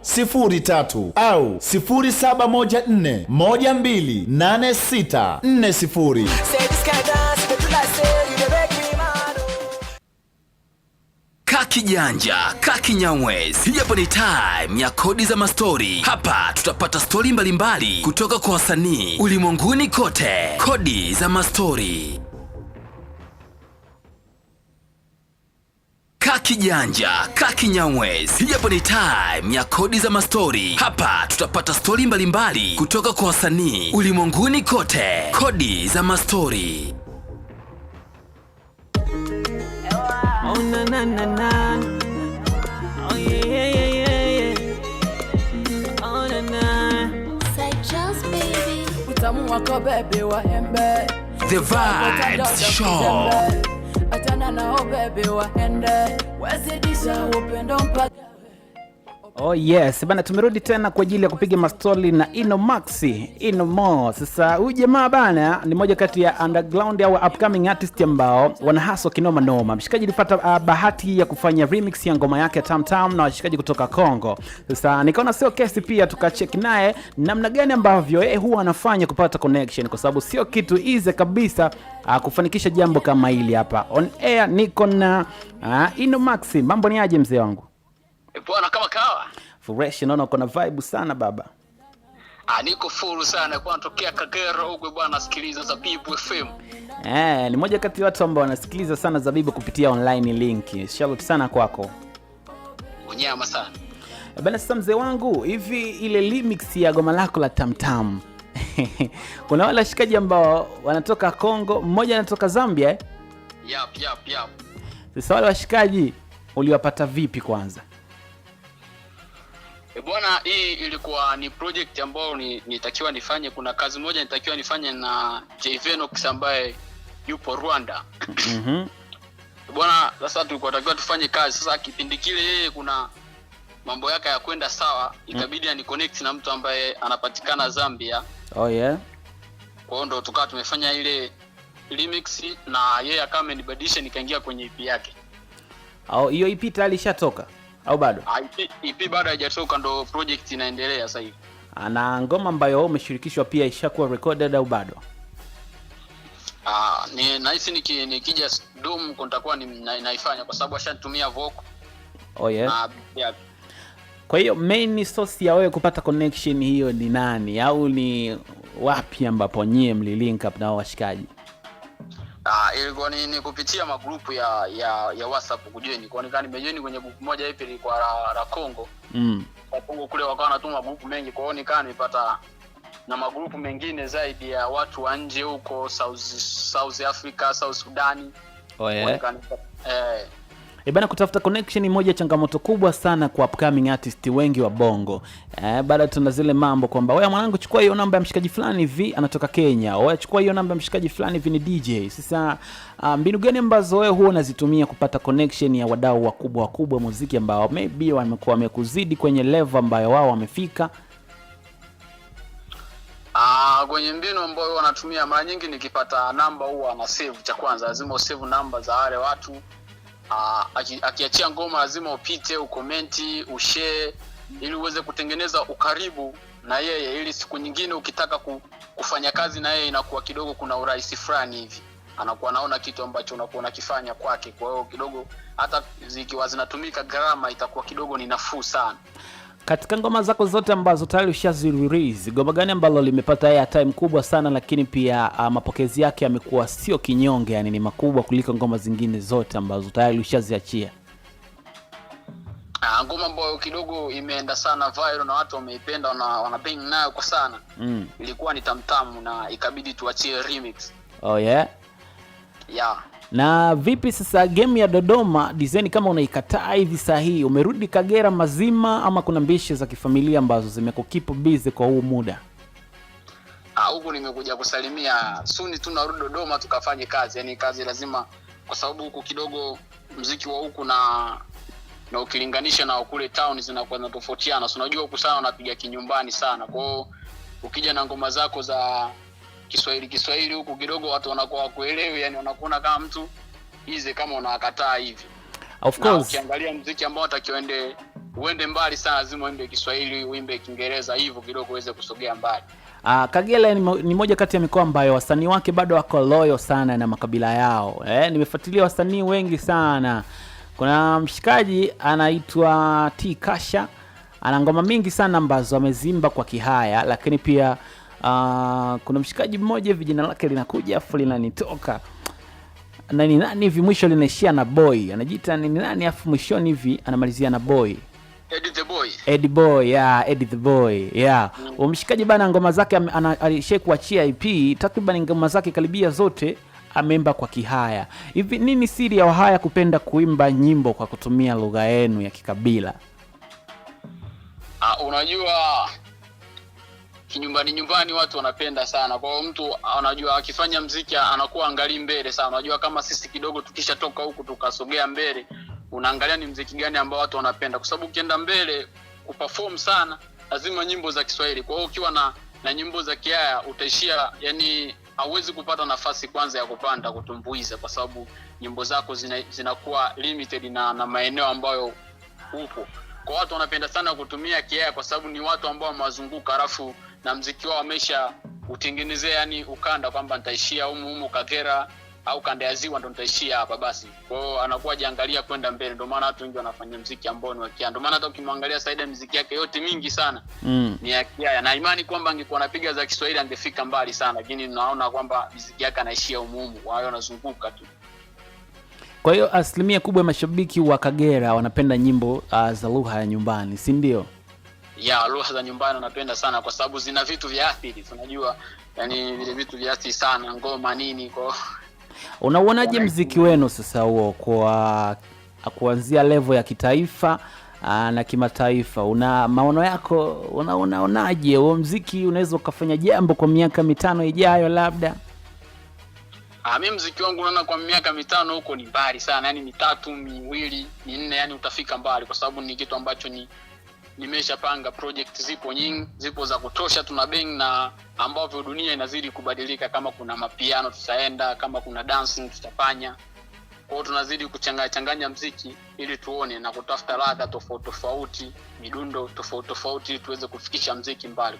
0714 au 0714 Kakijanja, Kakinyamwezi. Hii hapa ni time ya kodi za mastori. Hapa tutapata stori mbalimbali kutoka kwa wasanii ulimwenguni kote. Kodi za mastori. Kakijanja, Kakinyamwezi. Hii hapa ni time ya kodi za mastori. Hapa tutapata stori mbalimbali kutoka kwa wasanii ulimwenguni kote. Kodi za mastori. Oh na na na na. Oh yeah yeah yeah yeah. Oh na na. Say just baby. Utamu wako baby wa hembe. The Vibes Show. Atana na baby wa hende. Wazidisha upendo mpaka. Oh yes, bana tumerudi tena kwa ajili ya kupiga mastori na Inomax, Inomo. Sasa huyu jamaa bana ni moja kati ya underground au upcoming artist ambao wanahaswa kinoma noma. Mshikaji alipata bahati ya kufanya remix ya ngoma yake Tam Tam na washikaji kutoka Kongo. Sasa nikaona sio kesi pia tukacheck naye namna gani ambavyo huwa anafanya kupata connection, kwa sababu sio kitu easy kabisa kufanikisha jambo kama hili hapa. On air niko na Inomax. Mambo ni aje mzee wangu? Bwana kama kawa. Fresh, naona uko na vibe sana baba. Niko full sana kwa natokea Kagera huko bwana, nasikiliza Zabibu FM. Ni moja kati ya watu ambao wanasikiliza sana Zabibu kupitia online link. Shout sana kwako. Unyama sana. Bana sasa mzee wangu, hivi ile remix ya goma lako la Tam Tam. Kuna wale washikaji ambao wanatoka Kongo, mmoja anatoka Zambia Yap. Sasa wale washikaji uliwapata vipi kwanza? Bwana, hii ilikuwa ni project ambayo nitakiwa nifanye. Kuna kazi moja nitakiwa nifanye na Jvenox ambaye yupo Rwanda. Bwana, sasa tulikuwa tunatakiwa tufanye kazi. Sasa kipindi kile yeye kuna mambo yake ya kwenda sawa, ikabidi ni connect na mtu ambaye anapatikana Zambia. Oh yeah. Kwa hiyo ndo tukawa tumefanya ile remix na yeye akawa amenibadilisha nikaingia kwenye EP yake. Au hiyo EP tayari ishatoka au bado? EP bado haijatoka, ndo project inaendelea sasa hivi. Na ngoma ambayo umeshirikishwa pia ishakuwa recorded au bado? Ni nahisi nikija Dom nitakuwa naifanya kwa sababu ashanitumia vocal. Oh yeah. Kwa hiyo main source ya wewe kupata connection hiyo ni nani, au ni wapi ambapo nyie mlilink up na washikaji? Ilikuwa ni kupitia magrupu ya WhatsApp kujoin. Kwa nini nimejoin kwenye group moja hivi ilikuwa la Kongo. Kwa Kongo kule wakawa wanatuma magrupu mengi, kwa hiyo nikaa nipata na magrupu mengine zaidi ya watu wa nje huko South Africa, South Sudan. Oh yeah. Bana, kutafuta connection ni moja changamoto kubwa sana kwa upcoming artist wengi wa Bongo. Baada tuna zile mambo kwamba wewe mwanangu chukua hiyo namba ya mshikaji fulani hivi anatoka Kenya, wewe chukua hiyo namba ya mshikaji fulani hivi ni DJ. Sasa mbinu gani ambazo wewe huwa unazitumia kupata connection ya wadau wakubwa muziki ambao maybe wamekuwa wamekuzidi kwenye level ambayo wao wamefika? Kwenye mbinu ambayo wanatumia mara nyingi, nikipata namba huwa na save. Cha kwanza lazima usave namba za wale watu. Akiachia ngoma lazima upite, ukomenti, ushare ili uweze kutengeneza ukaribu na yeye, ili siku nyingine ukitaka kufanya kazi na yeye inakuwa kidogo kuna urahisi fulani hivi. Anakuwa anaona kitu ambacho unakuwa unakifanya kwake. Kwa hiyo kidogo hata zikiwa zinatumika gharama itakuwa kidogo ni nafuu sana. Katika ngoma zako zote ambazo tayari ushazi-release, ngoma gani ambalo limepata airtime kubwa sana lakini pia mapokezi yake yamekuwa sio kinyonge, yani ni makubwa kuliko ngoma zingine zote ambazo tayari ushaziachia? Ngoma ambayo kidogo imeenda sana viral na watu wameipenda na wanabang nayo kwa sana. Ilikuwa ni Tam Tam na ikabidi tuachie remix. Oh yeah. Yeah. Na vipi sasa game ya Dodoma design kama unaikataa hivi sahihi, umerudi Kagera mazima ama kuna mbishe za kifamilia ambazo zimekukeep busy kwa huu muda? Huko nimekuja kusalimia, soon tunarudi Dodoma tukafanye kazi. Yani kazi lazima, kwa sababu huko kidogo muziki wa huko na ukilinganisha na kule town zinakuwa zinatofautiana. So unajua huko sana wanapiga kinyumbani sana. Kwa hiyo ukija na ngoma zako za Kiswahili huko kidogo watu wanakuwa kuelewi, yani wanakuona kama mtu hizi kama unakataa hivi. Of course. Ukiangalia muziki ambao utakiende uende mbali sana lazima uimbe Kiswahili, uimbe Kiingereza, hivyo kidogo uweze kusogea mbali. Kagera ni moja kati ya mikoa ambayo wasanii wake bado wako loyal sana na makabila yao. Nimefuatilia wasanii wengi sana. Kuna mshikaji anaitwa T Kasha, ana ngoma mingi sana ambazo amezimba kwa Kihaya, lakini pia kuna mshikaji mmoja vijana lake linakuja afu linanitoka. Nani hivi mwisho linaishia na boy. Anajiita nani afu mwishoni hivi anamalizia na boy. Eddie Boy, yeah, Eddie the Boy, yeah. Mshikaji bana ngoma zake alishekuachia EP, takriban ngoma zake karibia zote ameimba kwa Kihaya. Hivi nini siri ya Wahaya kupenda kuimba nyimbo kwa kutumia lugha yenu ya kikabila? Unajua nyumbani watu wanapenda sana. Kwa hiyo mtu anajua akifanya muziki anakuwa angali mbele sana. Unajua kama sisi kidogo tukishatoka huku tukasogea mbele, unaangalia ni muziki gani ambao watu wanapenda, kwa sababu ukienda mbele kuperform sana lazima nyimbo za Kiswahili. Kwa hiyo ukiwa na nyimbo za Kihaya utaishia, yani hauwezi kupata nafasi kwanza ya kupanda kutumbuiza, kwa sababu nyimbo zako zinakuwa limited na maeneo ambayo upo. Kwa watu wanapenda sana kutumia Kihaya kwa sababu ni watu ambao wamewazunguka, alafu na muziki wao wamesha utengenezea, yani ukanda kwamba nitaishia humu Kagera au kanda ya Ziwa ndo nitaishia hapa basi. Kwa hiyo anakuwa jiangalia kwenda mbele. Ndio maana watu wengi wanafanya muziki ambao ni wa Kihaya. Ndio maana hata ukimwangalia Saida muziki yake yote mingi sana ni ya Kihaya. Na imani kwamba angekuwa anapiga za Kiswahili angefika mbali sana, lakini naona kwamba muziki yake anaishia humu. Kwa hiyo anazunguka tu. Kwa hiyo asilimia kubwa ya mashabiki wa Kagera wanapenda nyimbo za lugha ya nyumbani, si ndio? Ya, lugha za nyumbani wanapenda sana kwa sababu zina vitu vya asili. Unajua, yani vile vitu vya asili sana, ngoma nini kwa. Unauonaje muziki wenu sasa huo kwa kuanzia level ya kitaifa na kimataifa? Una maono yako, unaonaje huo muziki unaweza ukafanya jambo kwa miaka 5 ijayo labda? Mimi muziki wangu naona kwa miaka 5 huko ni mbali sana, yani 3, 2, 4, yani utafika mbali kwa sababu ni kitu ambacho nimeshapanga. Project zipo nyingi, zipo za kutosha, tuna bang na ambavyo dunia inazidi kubadilika. Kama kuna mapiano tutaenda, kama kuna dancing tutafanya. Kwa hiyo tunazidi kuchanganya muziki ili tuone na kutafuta ladha tofauti, midundo tofauti ili tuweze kufikisha muziki mbali.